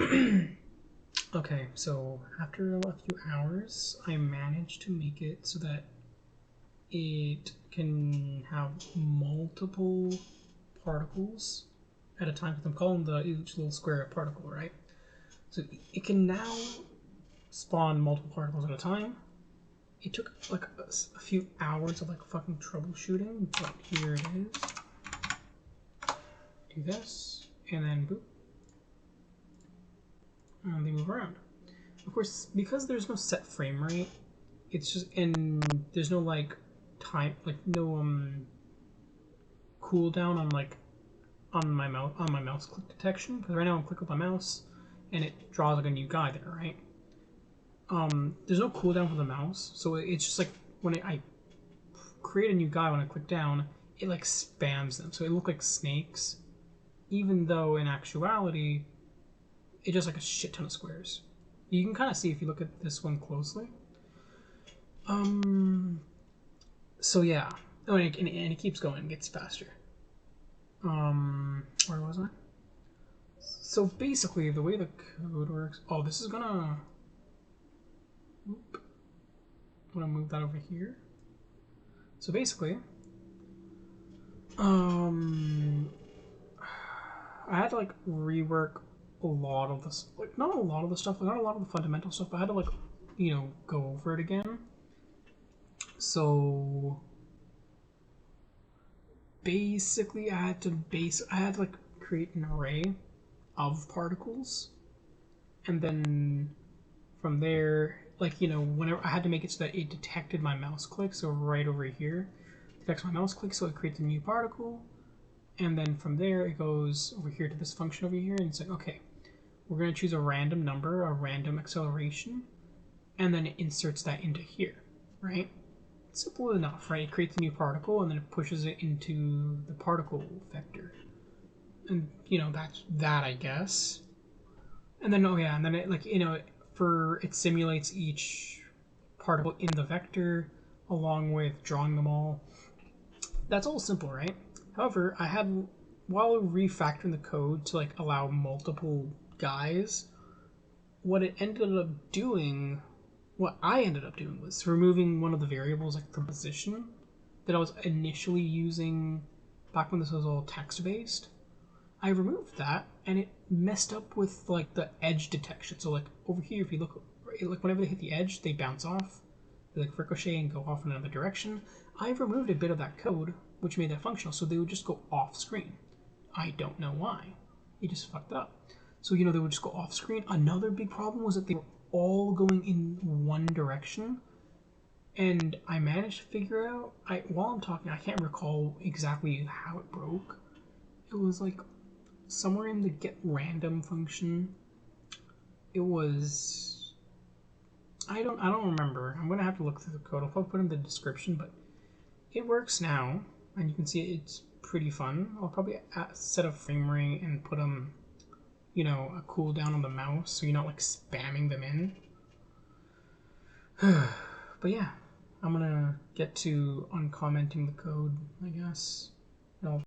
Okay, so after a few hours, I managed to make it so that it can have multiple particles at a time, because I'm calling each little square a particle, right? So it can now spawn multiple particles at a time. It took like a few hours of like fucking troubleshooting, but here it is. Do this, and then boop, and they move around. Of course, because there's no set frame rate, it's just, and there's no like time, like no cooldown on like on my mouse click detection. Because right now I'm clicking with my mouse, and it draws like a new guy there, right? There's no cooldown for the mouse, so it's just like when I create a new guy, when I click down, it like spams them, so it look like snakes, even though in actuality, it's just like a shit ton of squares. You can kind of see if you look at this one closely. So yeah. Oh, and it keeps going, it gets faster. Where was I? So basically, the way the code works. Oh, this is gonna. Oop, I'm gonna move that over here. So basically, I had to like rework a lot of this, like not a lot of the stuff, like not a lot of the fundamental stuff, but I had to like, go over it again. So basically, I had to like create an array of particles, and then from there, like whenever I had to make it so that it detected my mouse click, so right over here, detects my mouse click, so it creates a new particle, and then from there it goes over here to this function over here, and it's like, okay, we're going to choose a random number, a random acceleration, and then it inserts that into here, right? Simple enough, right? It creates a new particle, and then it pushes it into the particle vector. And, that's that, I guess. And then, oh yeah, and then it, like, it simulates each particle in the vector, along with drawing them all. That's all simple, right? However, while refactoring the code to like allow multiple guys, what I ended up doing was removing one of the variables, like the position, that I was initially using back when this was all text-based. I removed that, and it messed up with like the edge detection. So like over here, if you look, like whenever they hit the edge, they bounce off, they like ricochet and go off in another direction. I've removed a bit of that code, which made that functional, so they would just go off screen. I don't know why. It just fucked up. So they would just go off screen. Another big problem was that they were all going in one direction, and I managed to figure out. While I'm talking, I can't recall exactly how it broke. It was like somewhere in the get random function. It was. I don't remember. I'm gonna have to look through the code. I'll probably put it in the description, but it works now, and you can see it's pretty fun. I'll probably set a frame rate and put them, a cooldown on the mouse, so you're not like spamming them in. But yeah, I'm gonna get to uncommenting the code, I guess.